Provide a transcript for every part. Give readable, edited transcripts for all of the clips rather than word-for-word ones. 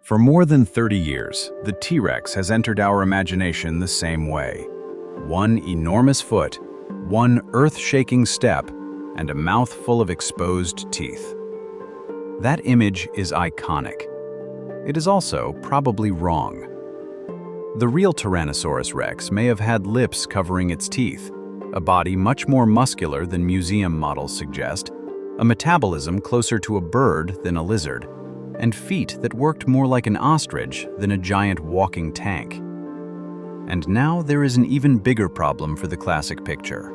For more than 30 years, the T-Rex has entered our imagination the same way. One enormous foot, one earth-shaking step, and a mouth full of exposed teeth. That image is iconic. It is also probably wrong. The real Tyrannosaurus rex may have had lips covering its teeth, a body much more muscular than museum models suggest, a metabolism closer to a bird than a lizard, and feet that worked more like an ostrich than a giant walking tank. And now there is an even bigger problem for the classic picture.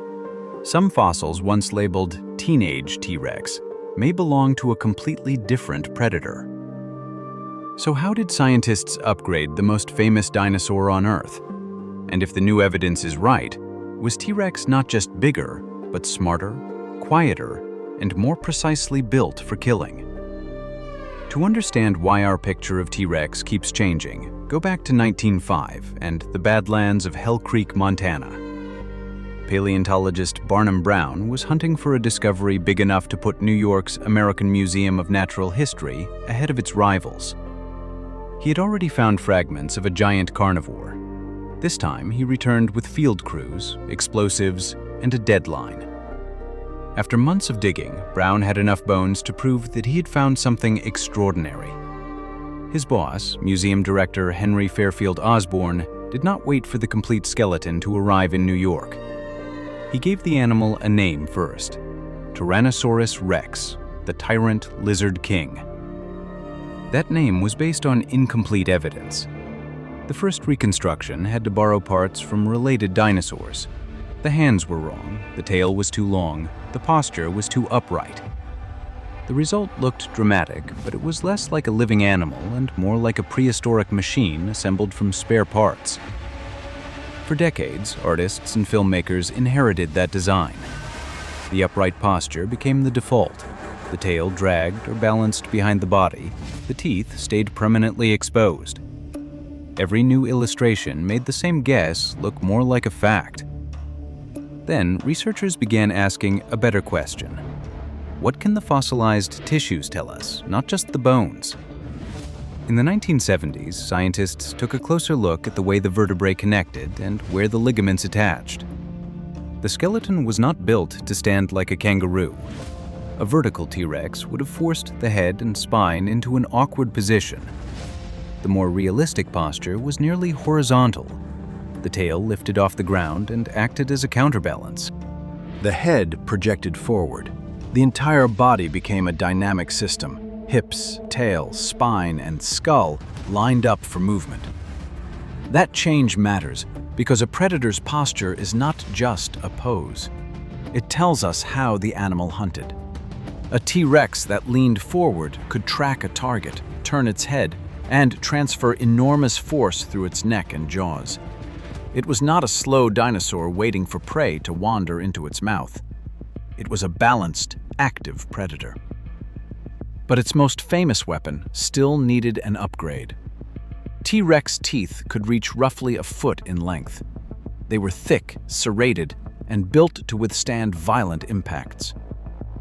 Some fossils once labeled teenage T-Rex may belong to a completely different predator. So how did scientists upgrade the most famous dinosaur on Earth? And if the new evidence is right, was T-Rex not just bigger, but smarter, quieter, and more precisely built for killing? To understand why our picture of T-Rex keeps changing, go back to 1905 and the Badlands of Hell Creek, Montana. Paleontologist Barnum Brown was hunting for a discovery big enough to put New York's American Museum of Natural History ahead of its rivals. He had already found fragments of a giant carnivore. This time, he returned with field crews, explosives, and a deadline. After months of digging, Brown had enough bones to prove that he had found something extraordinary. His boss, museum director Henry Fairfield Osborne, did not wait for the complete skeleton to arrive in New York. He gave the animal a name first: Tyrannosaurus rex, the tyrant lizard king. That name was based on incomplete evidence. The first reconstruction had to borrow parts from related dinosaurs. The hands were wrong, the tail was too long, the posture was too upright. The result looked dramatic, but it was less like a living animal and more like a prehistoric machine assembled from spare parts. For decades, artists and filmmakers inherited that design. The upright posture became the default. The tail dragged or balanced behind the body. The teeth stayed permanently exposed. Every new illustration made the same guess look more like a fact. Then, researchers began asking a better question. What can the fossilized tissues tell us, not just the bones? In the 1970s, scientists took a closer look at the way the vertebrae connected and where the ligaments attached. The skeleton was not built to stand like a kangaroo. A vertical T-Rex would have forced the head and spine into an awkward position. The more realistic posture was nearly horizontal. The tail lifted off the ground and acted as a counterbalance. The head projected forward. The entire body became a dynamic system. Hips, tail, spine, and skull lined up for movement. That change matters because a predator's posture is not just a pose. It tells us how the animal hunted. A T-Rex that leaned forward could track a target, turn its head, and transfer enormous force through its neck and jaws. It was not a slow dinosaur waiting for prey to wander into its mouth. It was a balanced, active predator. But its most famous weapon still needed an upgrade. T-Rex teeth could reach roughly a foot in length. They were thick, serrated, and built to withstand violent impacts.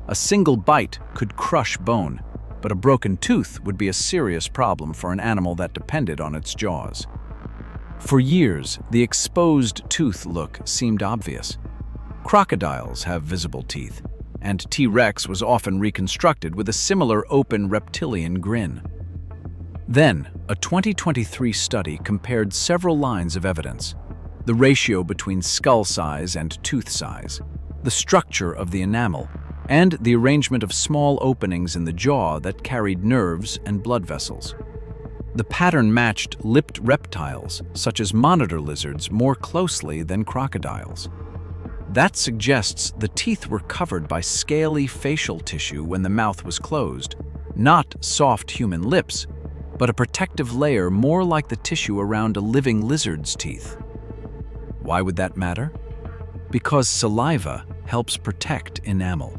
A single bite could crush bone, but a broken tooth would be a serious problem for an animal that depended on its jaws. For years, the exposed tooth look seemed obvious. Crocodiles have visible teeth, and T-Rex was often reconstructed with a similar open reptilian grin. Then, a 2023 study compared several lines of evidence: the ratio between skull size and tooth size, the structure of the enamel, and the arrangement of small openings in the jaw that carried nerves and blood vessels. The pattern matched lipped reptiles, such as monitor lizards, more closely than crocodiles. That suggests the teeth were covered by scaly facial tissue when the mouth was closed, not soft human lips, but a protective layer more like the tissue around a living lizard's teeth. Why would that matter? Because saliva helps protect enamel.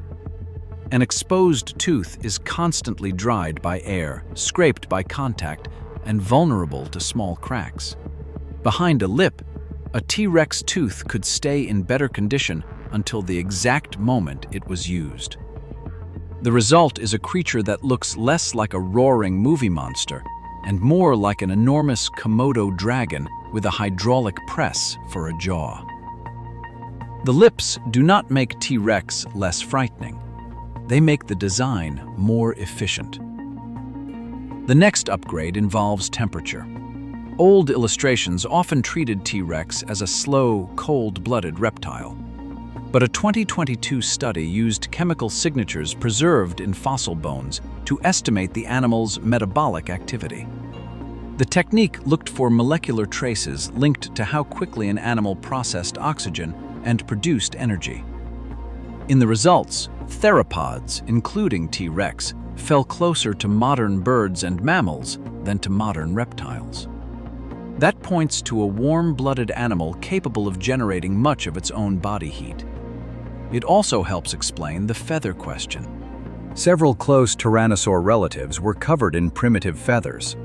An exposed tooth is constantly dried by air, scraped by contact, and vulnerable to small cracks. Behind a lip, a T-Rex tooth could stay in better condition until the exact moment it was used. The result is a creature that looks less like a roaring movie monster and more like an enormous Komodo dragon with a hydraulic press for a jaw. The lips do not make T-Rex less frightening. They make the design more efficient. The next upgrade involves temperature. Old illustrations often treated T-Rex as a slow, cold-blooded reptile. But a 2022 study used chemical signatures preserved in fossil bones to estimate the animal's metabolic activity. The technique looked for molecular traces linked to how quickly an animal processed oxygen and produced energy. In the results, theropods, including T-Rex, fell closer to modern birds and mammals than to modern reptiles. That points to a warm-blooded animal capable of generating much of its own body heat. It also helps explain the feather question. Several close Tyrannosaur relatives were covered in primitive feathers,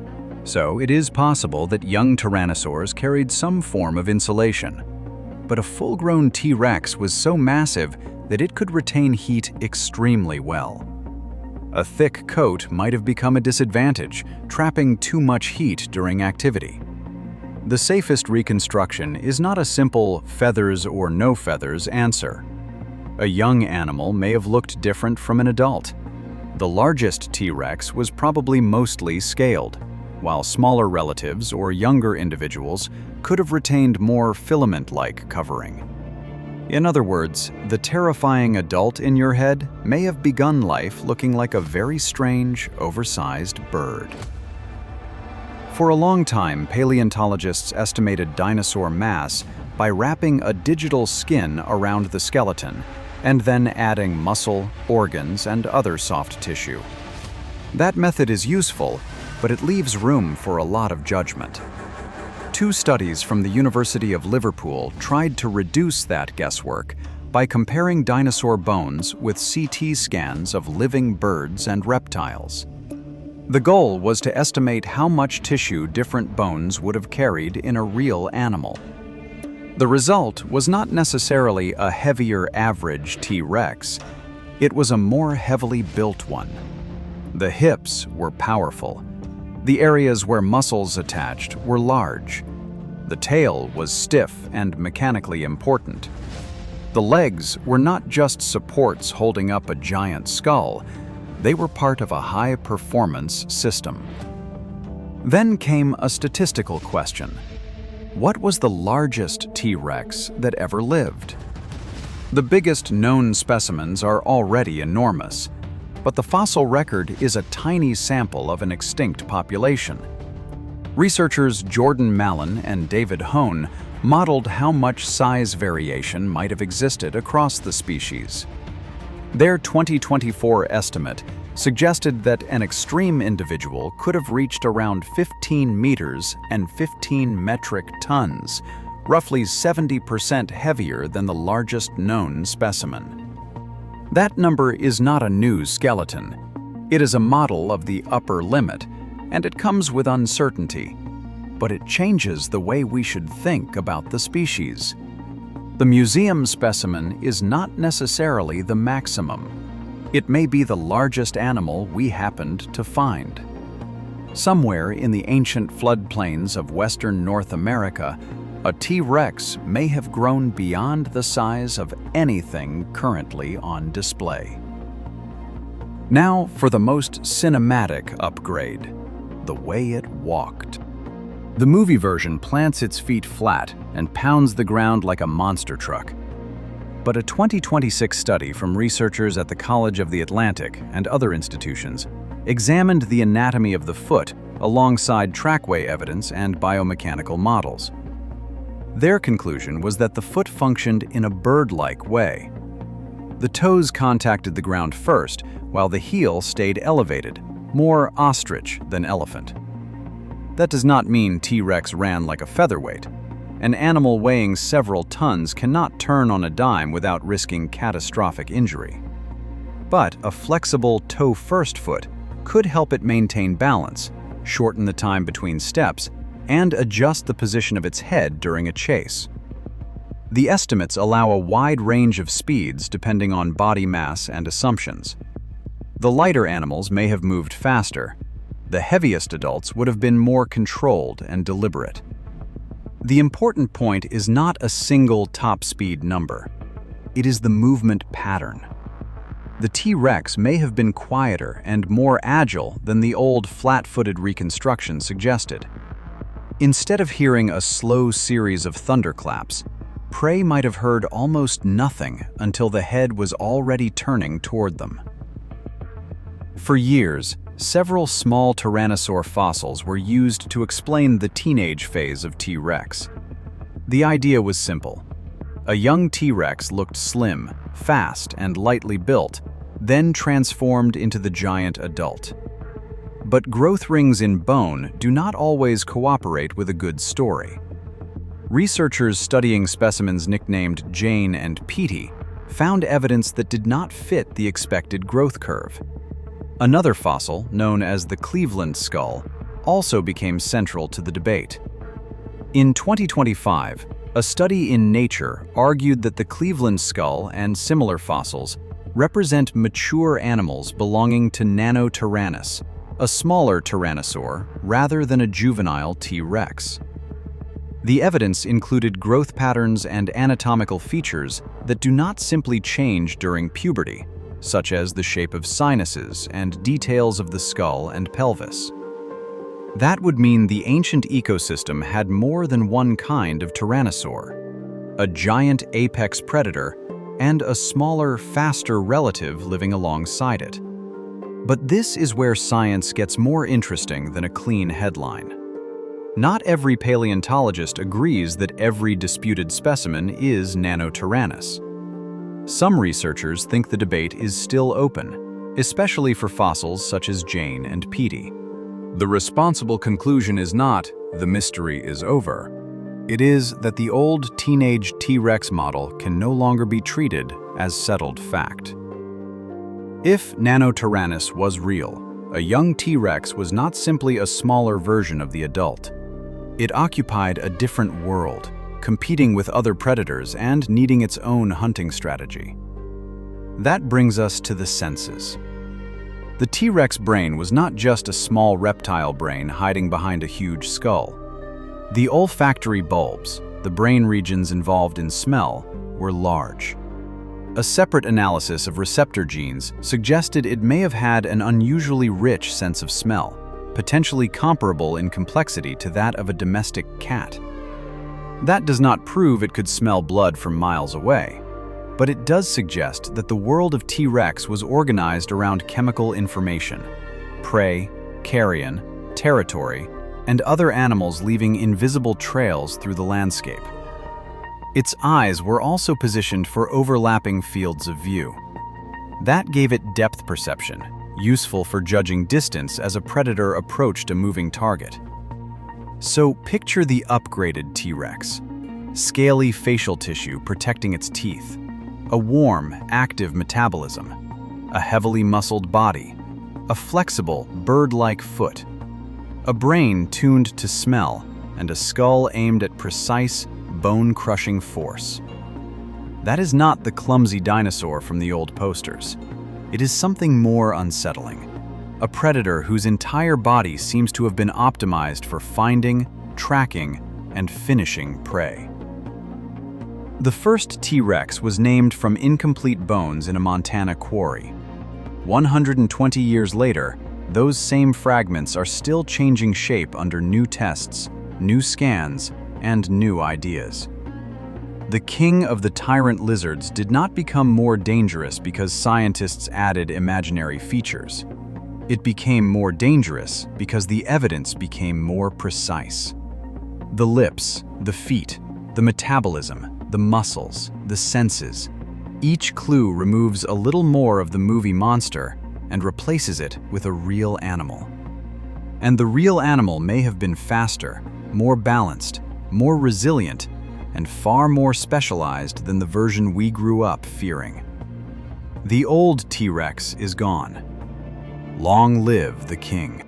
so it is possible that young Tyrannosaurs carried some form of insulation. But a full-grown T-Rex was so massive that it could retain heat extremely well. A thick coat might have become a disadvantage, trapping too much heat during activity. The safest reconstruction is not a simple feathers or no feathers answer. A young animal may have looked different from an adult. The largest T-Rex was probably mostly scaled, while smaller relatives or younger individuals could have retained more filament-like covering. In other words, the terrifying adult in your head may have begun life looking like a very strange, oversized bird. For a long time, paleontologists estimated dinosaur mass by wrapping a digital skin around the skeleton and then adding muscle, organs, and other soft tissue. That method is useful, but it leaves room for a lot of judgment. Two studies from the University of Liverpool tried to reduce that guesswork by comparing dinosaur bones with CT scans of living birds and reptiles. The goal was to estimate how much tissue different bones would have carried in a real animal. The result was not necessarily a heavier average T-Rex. It was a more heavily built one. The hips were powerful. The areas where muscles attached were large. The tail was stiff and mechanically important. The legs were not just supports holding up a giant skull. They were part of a high-performance system. Then came a statistical question. What was the largest T-Rex that ever lived? The biggest known specimens are already enormous, but the fossil record is a tiny sample of an extinct population. Researchers Jordan Mallon and David Hone modeled how much size variation might have existed across the species. Their 2024 estimate suggested that an extreme individual could have reached around 15 meters and 15 metric tons, roughly 70% heavier than the largest known specimen. That number is not a new skeleton. It is a model of the upper limit, and it comes with uncertainty. But it changes the way we should think about the species. The museum specimen is not necessarily the maximum. It may be the largest animal we happened to find. Somewhere in the ancient floodplains of western North America, a T-Rex may have grown beyond the size of anything currently on display. Now for the most cinematic upgrade, the way it walked. The movie version plants its feet flat and pounds the ground like a monster truck. But a 2026 study from researchers at the College of the Atlantic and other institutions examined the anatomy of the foot alongside trackway evidence and biomechanical models. Their conclusion was that the foot functioned in a bird-like way. The toes contacted the ground first, while the heel stayed elevated, more ostrich than elephant. That does not mean T-Rex ran like a featherweight. An animal weighing several tons cannot turn on a dime without risking catastrophic injury. But a flexible toe-first foot could help it maintain balance, shorten the time between steps, and adjust the position of its head during a chase. The estimates allow a wide range of speeds depending on body mass and assumptions. The lighter animals may have moved faster, The heaviest adults would have been more controlled and deliberate. The important point is not a single top speed number. It is the movement pattern. The T-Rex may have been quieter and more agile than the old flat-footed reconstruction suggested. Instead of hearing a slow series of thunderclaps, prey might have heard almost nothing until the head was already turning toward them. For years, several small tyrannosaur fossils were used to explain the teenage phase of T-Rex. The idea was simple. A young T-Rex looked slim, fast, and lightly built, then transformed into the giant adult. But growth rings in bone do not always cooperate with a good story. Researchers studying specimens nicknamed Jane and Petey found evidence that did not fit the expected growth curve. Another fossil, known as the Cleveland skull, also became central to the debate. In 2025, a study in Nature argued that the Cleveland skull and similar fossils represent mature animals belonging to Nanotyrannus, a smaller tyrannosaur rather than a juvenile T-Rex. The evidence included growth patterns and anatomical features that do not simply change during puberty, such as the shape of sinuses and details of the skull and pelvis. That would mean the ancient ecosystem had more than one kind of tyrannosaur, a giant apex predator and a smaller, faster relative living alongside it. But this is where science gets more interesting than a clean headline. Not every paleontologist agrees that every disputed specimen is Nanotyrannus. Some researchers think the debate is still open, especially for fossils such as Jane and Petey. The responsible conclusion is not, the mystery is over. It is that the old teenage T-Rex model can no longer be treated as settled fact. If Nanotyrannus was real, a young T-Rex was not simply a smaller version of the adult. It occupied a different world, competing with other predators and needing its own hunting strategy. That brings us to the senses. The T-Rex brain was not just a small reptile brain hiding behind a huge skull. The olfactory bulbs, the brain regions involved in smell, were large. A separate analysis of receptor genes suggested it may have had an unusually rich sense of smell, potentially comparable in complexity to that of a domestic cat. That does not prove it could smell blood from miles away, but it does suggest that the world of T-Rex was organized around chemical information: prey, carrion, territory, and other animals leaving invisible trails through the landscape. Its eyes were also positioned for overlapping fields of view. That gave it depth perception, useful for judging distance as a predator approached a moving target. So picture the upgraded T-Rex. Scaly facial tissue protecting its teeth, a warm, active metabolism, a heavily muscled body, a flexible, bird-like foot, a brain tuned to smell, and a skull aimed at precise, bone-crushing force. That is not the clumsy dinosaur from the old posters. It is something more unsettling. A predator whose entire body seems to have been optimized for finding, tracking, and finishing prey. The first T-Rex was named from incomplete bones in a Montana quarry. 120 years later, those same fragments are still changing shape under new tests, new scans, and new ideas. The king of the tyrant lizards did not become more dangerous because scientists added imaginary features. It became more dangerous because the evidence became more precise. The lips, the feet, the metabolism, the muscles, the senses. Each clue removes a little more of the movie monster and replaces it with a real animal. And the real animal may have been faster, more balanced, more resilient, and far more specialized than the version we grew up fearing. The old T-Rex is gone. Long live the king.